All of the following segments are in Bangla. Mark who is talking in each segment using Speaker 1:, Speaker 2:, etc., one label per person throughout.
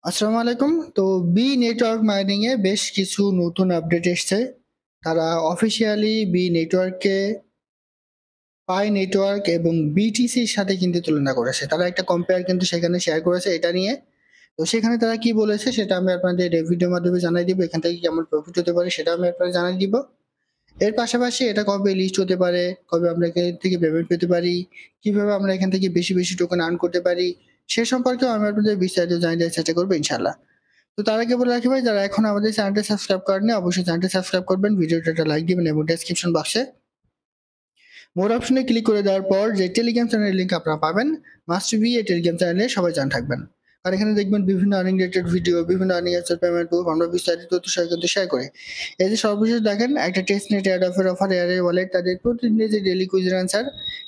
Speaker 1: আসসালামু আলাইকুম। তো বি নেটওয়ার্ক মাইনিং এ বেশ কিছু নতুন আপডেট এসছে। তারা অফিসিয়ালি বি নেটওয়ার্ককে পাই নেটওয়ার্ক এবং বিটিসির সাথে কিন্তু তুলনা করেছে। তারা একটা কম্পেয়ার কিন্তু সেখানে শেয়ার করেছে এটা নিয়ে। তো সেখানে তারা কি বলেছে সেটা আমি আপনাদের এই ভিডিওর মাধ্যমে জানাই দিব। এখান থেকে কেমন প্রফিট হতে পারে সেটা আমি আপনাদের জানাই দিব। এর পাশাপাশি এটা কবে লিস্ট হতে পারে, কবে আমরা এখান থেকে পেমেন্ট পেতে পারি, কিভাবে আমরা এখান থেকে বেশি বেশি টোকেন আর্ন করতে পারি, সে সম্পর্কেও আমি আপনাদের বিস্তারিত জানিয়ে দেওয়ার চেষ্টা করবো ইনশাল্লাহ। তো তার আগে বলে রাখি ভাই, যারা এখন আমাদের চ্যানেলটা সাবস্ক্রাইব করেননি অবশ্যই চ্যানেলটা সাবস্ক্রাইব করবেন, ভিডিওটা একটা লাইক দিবেন এবং ডেসক্রিপশন বক্সে মোর অপশনে ক্লিক করে দেওয়ার পর যে টেলিগ্রাম চ্যানেলের লিঙ্ক আপনারা পাবেন, মাস্ট বি এই টেলিগ্রাম চ্যানেলে সবাই জান থাকবেন। আর এখানে দেখবেন বিভিন্ন আর্নিং রিলেটেড ভিডিও, বিভিন্ন আর্নিং এর পেমেন্ট প্রুফ আমরা বিস্তারিত তথ্য সহ কিন্তু শেয়ার করি। এই যে সর্বশেষ দেখেন একটা টেস্ট নেট অ্যাড অফার এয়ারের ওয়ালেট তাদের প্রতিদিনের যে ডেইলি কুইজের আনসার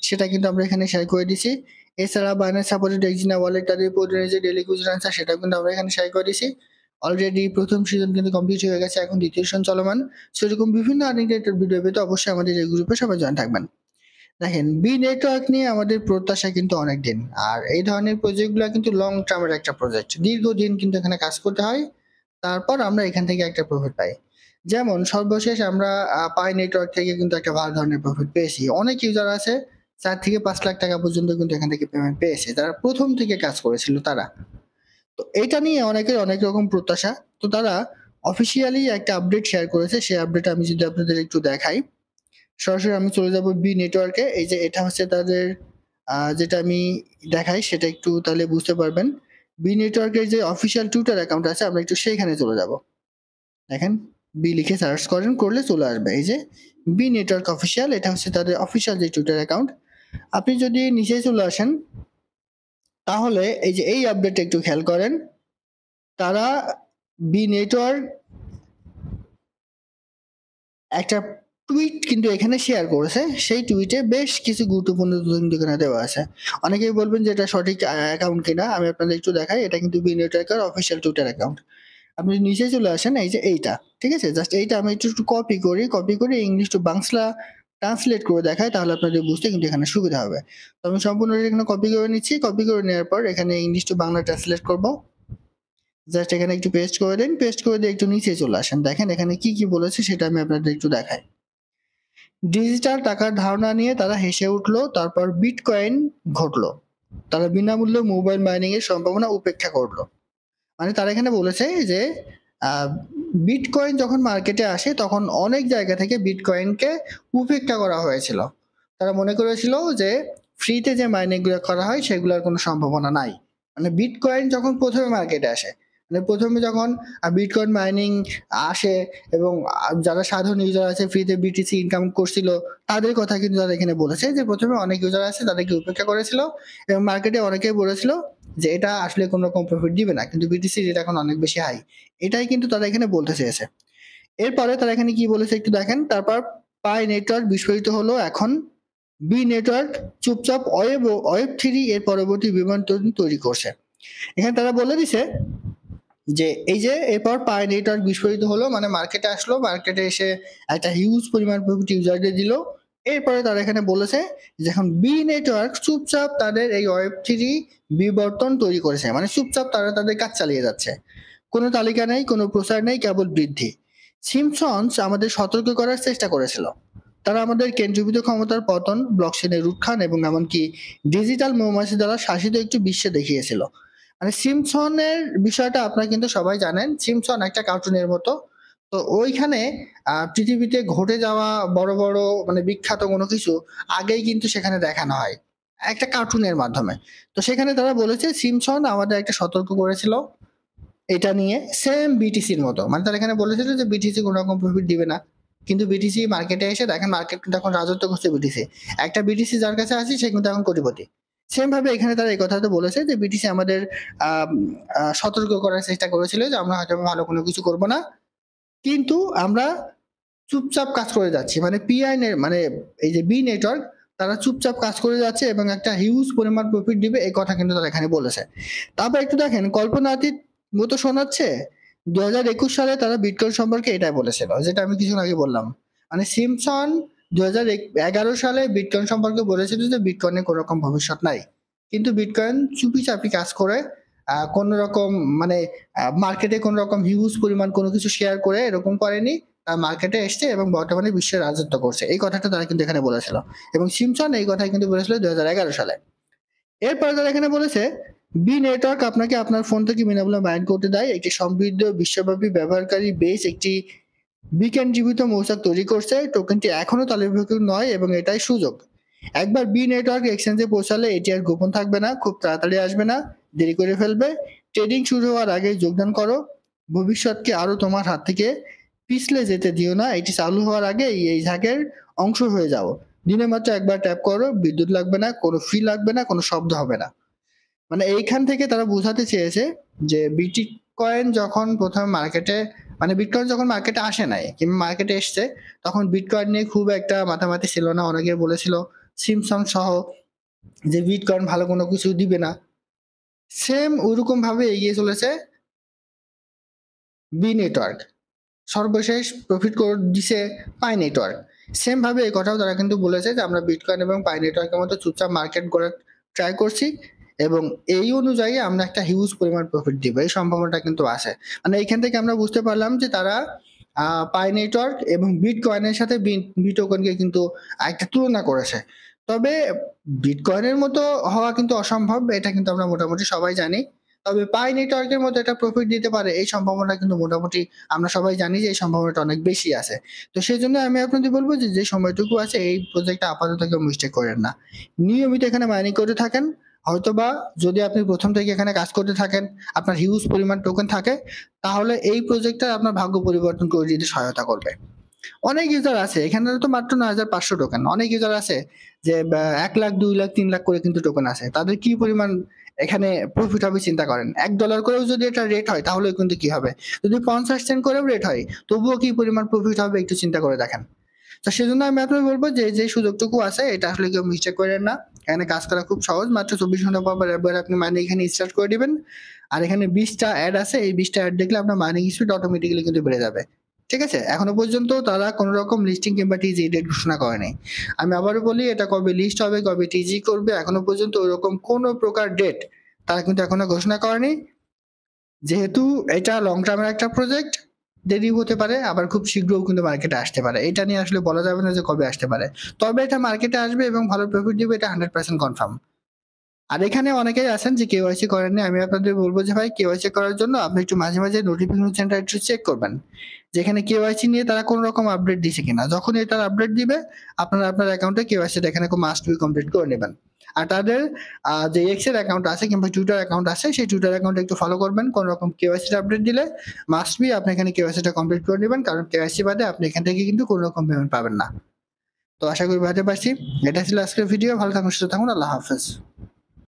Speaker 1: সেটা কিন্তু আমরা এখানে শেয়ার করে দিছি। এছাড়া বাইন্যান্স সাপোর্টেড এক্সিনা ওয়ালেট তাদের প্রতিদিনের যে ডেইলি কুইজের আনসার সেটাও কিন্তু আমরা এখানে শেয়ার করে দিছি। অলরেডি প্রথম সিজন কিন্তু কমপ্লিট হয়ে গেছে, এখন দ্বিতীয় সিজন চলমান। সেরকম বিভিন্ন আর্নিং রিলেটেড ভিডিও পেতে অবশ্যই আমাদের এই গ্রুপে সবাই জয়েন থাকবেন। দেখেন, বি নেটওয়ার্ক নিয়ে আমাদের প্রত্যাশা কিন্তু অনেক দিন, আর এই ধরনের প্রজেক্টগুলো কিন্তু লং টার্মের একটা প্রজেক্ট, দীর্ঘদিন কিন্তু এখানে কাজ করতে হয়, তারপর আমরা এখান থেকে একটা প্রফিট পাই। যেমন সর্বশেষ আমরা পাই নেটওয়ার্ক থেকে কিন্তু একটা ভালো ধরনের প্রফিট পেয়েছি। অনেক ইউজার আছে 4 থেকে 5 লাখ টাকা পর্যন্ত কিন্তু এখান থেকে পেমেন্ট পেয়েছে, যারা প্রথম থেকে কাজ করেছিল তারা। তো এটা নিয়ে অনেকের অনেক রকম প্রত্যাশা। তো তারা অফিসিয়ালি একটা আপডেট শেয়ার করেছে, সেই আপডেট আমি যদি আপনাদের একটু দেখাই। সরাসরি আমি চলে যাব বি নেটওয়ার্কে। এই যে এটা হচ্ছে তাদের যেটা আমি দেখাই সেটা একটু তাহলে বুঝতে পারবেন। বি নেটওয়ার্কের যে অফিসিয়াল টুইটার অ্যাকাউন্ট আছে আমরা একটু সেইখানে চলে যাব। দেখেন, বি লিখে সার্চ করেন, করলে চলে আসবে এই যে বি নেটওয়ার্ক অফিসিয়াল। এটা হচ্ছে তাদের অফিসিয়াল যে টুইটার অ্যাকাউন্ট। আপনি যদি নিচে চলে আসেন তাহলে এই যে এই আপডেটটা একটু খেয়াল করেন। তারা বি নেটওয়ার্ক একটা টুইট কিন্তু এখানে শেয়ার করেছে, সেই টুইটে বেশ কিছু গুরুত্বপূর্ণ তথ্য কিন্তু এখানে দেওয়া আছে। অনেকেই বলবেন যে এটা সঠিক অ্যাকাউন্ট কিনা, আমি আপনাদের একটু দেখাই। এটা কিন্তু বি নেটওয়ার্কের অফিসিয়াল টুইটার অ্যাকাউন্ট। আপনি নিচে চলে আসেন, এই যে এইটা, ঠিক আছে? জাস্ট এইটা আমি একটু একটু কপি করে ইংলিশ টু বাংলা ট্রান্সলেট করে দেখাই, তাহলে আপনাদের বুঝতে কিন্তু এখানে সুবিধা হবে। তো আমি সম্পূর্ণ এখানে কপি করে নিচ্ছি। কপি করে নেওয়ার পর এখানে ইংলিশ টু বাংলা ট্রান্সলেট করব। জাস্ট এখানে একটু পেস্ট করে দিন, পেস্ট করে দিয়ে একটু নিচে চলে আসেন। দেখেন এখানে কি কি বলেছে সেটা আমি আপনাদের একটু দেখাই। ডিজিটাল টাকার ধারণা নিয়ে তারা হেসে উঠল, তারপর বিটকয়েন ঘটল। তারা বিনামূল্যে মোবাইল মাইনিং এর সম্ভাবনা উপেক্ষা করলো। মানে তারা এখানে বলেছে যে আহ, বিটকয়েন যখন মার্কেটে আসে তখন অনেক জায়গা থেকে বিটকয়েনকে উপেক্ষা করা হয়েছিল। তারা মনে করেছিল যে ফ্রিতে যে মাইনিং গুলো করা হয় সেগুলোর কোনো সম্ভাবনা নাই। মানে বিটকয়েন যখন প্রথমে মার্কেটে আসে, মানে প্রথমে যখন বিটকয়েন মাইনিং আসে এবং যারা সাধারণ ইউজার আছে ফ্রিতে বিটিসি ইনকাম করছিল, তাদের কথা কিন্তু তারা এখানে বলেছে যে প্রথমে অনেক ইউজার আছে তাদেরকে উপেক্ষা করেছিল এবং মার্কেটে অনেকেই বলেছিল যে এটা আসলে কোনো রকম প্রফিট দিবে না, কিন্তু বিটিসি রেট এখন অনেক বেশি হাই। এটাই কিন্তু তারা এখানে বলতে চেয়েছে। এরপরে তারা এখানে কি বলেছে একটু দেখেন। তারপর পাই নেটওয়ার্ক বিস্ফোরিত হলো, এখন বি নেটওয়ার্ক চুপচাপ ওয়েব থ্রি এর পরবর্তী বিমান তৈরি করছে। এখানে তারা বলে দিছে যে এই যে এরপর পাই নেটওয়ার্ক বিস্ফোরিত হলো, মানে মার্কেটে আসলো, মার্কেটে এসে একটা হিউজ পরিমাণ প্রফিট ইউজারদের দিল। এরপরে তারা এখানে বলেছে যে এখন বি নেটওয়ার্ক চুপচাপ তাদের এই ওয়েব থ্রি বিবর্তন তৈরি করেছে, মানে চুপচাপ তারা তাদের কাজ চালিয়ে যাচ্ছে। কোনো তালিকা নেই, কোনো প্রচার নেই, কেবল বৃদ্ধি। সিমসন্স আমাদের সতর্ক করার চেষ্টা করেছিল। তারা আমাদের কেন্দ্রীভূত ক্ষমতার পতন, ব্লকচেনের উত্থান এবং এমনকি ডিজিটাল মৌমাছি দ্বারা শাসিত একটি বিশ্বে দেখিয়েছিল। মানে সিমসনের বিষয়টা আপনারা কিন্তু সবাই জানেন, সিমসন একটা কার্টুনের মতো। তো ওইখানে পৃথিবীতে ঘটে যাওয়া বড় বড় মানে বিখ্যাত কোনো কিছু আগেই কিন্তু সেখানে দেখানো হয় একটা কার্টুনের মাধ্যমে। তো সেখানে তারা বলেছে সিমসন আমাদের একটা সতর্ক করেছিল এটা নিয়ে, সেম বিটিসির মতো। মানে তারা এখানে বলেছিল যে বিটিসি কোনো রকম প্রফিট দিবে না, কিন্তু বিটিসি মার্কেটে এসে দেখেন মার্কেট কিন্তু এখন রাজত্ব করছে বিটিসি। একটা বিটিসি যার কাছে আছে সে কিন্তু এখন কোটিপতি। সেম ভাবে এখানে তারা এই কথাটা বলেছে যে বিটিসি আমাদের আহ সতর্ক করার চেষ্টা করেছিল যে আমরা হয়তো ভালো কোনো কিছু করব না, কিন্তু আমরা চুপচাপ কাজ করে যাচ্ছি। মানে মানে এই যে বি নেটওয়ার্ক তারা চুপচাপ কাজ করে যাচ্ছে এবং একটা হিউজ পরিমাণ প্রফিট দিবে, এই কথা কিন্তু তারা এখানে বলেছে। তারপর একটু দেখেন, কল্পনাতীত মতো শোনাচ্ছে। 2021 সালে তারা বিটকয়েন সম্পর্কে এটাই বলেছিল যেটা আমি কিছুক্ষণ আগে বললাম। মানে সিমসন 2011 সালে বিটকয়েন সম্পর্কে বলেছিল যে বিটকয়েনের কোনো রকম ভবিষ্যৎ নাই, কিন্তু বিটকয়েন চুপি চাপি কাজ করে কোনো রকম মানে মার্কেটে কোনো রকম হিউজ পরিমাণ কোনো কিছু শেয়ার করে এরকম করেনি। মার্কেটে এসছে এবং বর্তমানে বিশ্বের রাজত্ব করছে। এই কথাটা তারা কিন্তু এখানে বলেছিল। এবং সিম্পসন এই কথাই কিন্তু বলেছিল 2011 সালে। এরপরে তারা এখানে বলেছে বি নেটওয়ার্ক আপনাকে আপনার ফোন থেকে বিনামূল্যে মাইন করতে দেয়। একটি সমৃদ্ধ বিশ্বব্যাপী ব্যবহারকারী বেস একটি বিজ্ঞান জীবিত মৌচাক তৈরি করছে। টোকেনটি এখনো তালিকাভুক্ত নয় এবং এটাই সুযোগ। একবার বি নেটওয়ার্ক এক্সচেঞ্জে পৌঁছালে এটি আর গোপন থাকবে না, খুব তাড়াতাড়ি আসবে না, দেরি করে ফেলবে। ট্রেডিং শুরু হওয়ার আগে যোগদান করো। ভবিষ্যৎকে আরো তোমার হাত থেকে পিছলে যেতে দিও না। এটি চালু হওয়ার আগে এই ঝাঁকের অংশ হয়ে যাও। দিনে মাত্র একবার ট্যাপ করো, বিদ্যুৎ লাগবে না, কোনো ফি লাগবে না, কোনো শব্দ হবে না। মানে এইখান থেকে তারা বোঝাতে চেয়েছে যে বিটকয়েন যখন প্রথম মার্কেটে মানে বিটকয়েন যখন মার্কেটে আসে নাই কিংবা মার্কেটে এসছে তখন বিটকয়েন নিয়ে খুব একটা মাথামাতি ছিল না। অনেকে বলেছিল সিমসন সহ যে বিটকয়েন ভালো কোনো কিছু দিবে না। সেম ওরকম ভাবে এগিয়ে চলেছে বি নেটওয়ার্ক। সর্বশেষ প্রফিট করে দিছে পাই নেটওয়ার্ক। সেম ভাবে এই কথাও তারা কিন্তু বলেছে যে আমরা বিটকয়েন এবং পাই নেটওয়ার্কের মতো চুপচাপ মার্কেট করার ট্রাই করছি এবং এই অনুযায়ী আমরা একটা হিউজ পরিমাণ প্রফিট দিব, এই সম্ভাবনাটা কিন্তু আছে। মানে এইখান থেকে আমরা বুঝতে পারলাম যে তারা পাই নেটওয়ার্ক এবং বিটকয়েনের সাথে বিটকয়েনকে কিন্তু একটা তুলনা করেছে। তবে বিটকয়েনের মতো হওয়া কিন্তু অসম্ভব, এটা কিন্তু আমরা মোটামুটি সবাই জানি। তবে পাই নেটওয়ার্কের মতো একটা প্রফিট দিতে পারে এই সম্ভাবনা কিন্তু মোটামুটি আমরা সবাই জানি যে এই সম্ভাবনাটা অনেক বেশি আছে। তো সেই জন্য আমি আপনাদের বলবো যে যে সময়টুকু আছে এই প্রজেক্টটা আপাতত কেউ মিস্টেক করেন না, নিয়মিত এখানে মাইনিং করতে থাকেন। হয়তোবা যদি আপনি প্রথম থেকে এখানে কাজ করতে থাকেন, আপনার হিউজ পরিমাণ টোকেন থাকে, তাহলে এই প্রজেক্টটা আপনার ভাগ্য পরিবর্তন করে দিতে সহায়তা করবে। অনেক ইউজার আছে এখানে, তো মাত্র 9,500 টোকেন। অনেক ইউজার আছে যে 1 লাখ 2 লাখ 3 লাখ করে কিন্তু টোকেন আছে। তাদের কি পরিমাণ এখানে প্রফিট হবে চিন্তা করেন। $1 করেও যদি এটা রেট হয় তাহলে কিন্তু কি হবে, যদি 50 সেন্ট করেও রেট হয় তবুও কি পরিমাণ প্রফিট হবে একটু চিন্তা করে দেখেন। তো সেজন্য আমি আপনাকে বলবো যে যে সুযোগটুকু আছে এটা আসলে কেউ মিস্টেক করেন না। এখানে কাজ করা খুব সহজ, মাত্র 24 ঘন্টা পর একবার আপনি মাইনিং এখানে স্টার্ট করে দিবেন। আর এখানে 20টা অ্যাড আছে, এই 20টা অ্যাড দেখলে আপনার মাইনিং স্পিড অটোমেটিক্যালি কিন্তু বেড়ে যাবে। ঠিক আছে, এখনো পর্যন্ত তারা কোনো রকম লিস্টিং কিংবা টিজি ডেট ঘোষণা করেনি। আমি আবারও বলি এটা কবে লিস্ট হবে কবে টিজি করবে এখনো পর্যন্ত ওইরকম কোনো প্রকার ডেট তারা কিন্তু এখনো ঘোষণা করেনি। যেহেতু এটা লং টার্মের একটা প্রজেক্ট, দেরি হতে পারে আবার খুব শীঘ্রও কিন্তু মার্কেটে আসতে পারে। এটা নিয়ে আসলে বলা যাবে না যে কবে আসতে পারে। তবে এটা মার্কেটে আসবে এবং ভালো প্রফিট দিবে, এটা 100% কনফার্ম। আর এখানে অনেকেই আছেন যে কেওয়াইসি করেননি, আমি আপনাদের বলবো যে ভাই কেওয়াইসি করার জন্য আপনি একটু মাঝে মাঝে নোটিফিকেশনটা একটু চেক করবেন যেখানে কেওয়াইসি নিয়ে তারা কোনো রকম আপডেট দিছে কিনা। যখন এটার আপডেট দিবে আপনারা আপনার অ্যাকাউন্টে কেওয়াইসিটা এখানে মাস্ট বি কমপ্লিট করে নেবেন। আর তাদের যে এক্স এর অ্যাকাউন্ট আছে কিংবা টুইটার অ্যাকাউন্ট আছে সেই টুইটার অ্যাকাউন্টে একটু ফলো করবেন। কোনো রকম কেওয়াইসির আপডেট দিলে মাস্ট বি আপনি এখানে কেওয়াইসিটা কমপ্লিট করে নেবেন, কারণ কেওয়াইসি বাদে আপনি এখান থেকে কিন্তু কোনো রকম পেমেন্ট পাবেন না। তো আশা করি বুঝতে পারছি। এটা ছিল আজকের ভিডিও। ভালো থাকুন, সুস্থ থাকুন, আল্লাহ হাফেজ।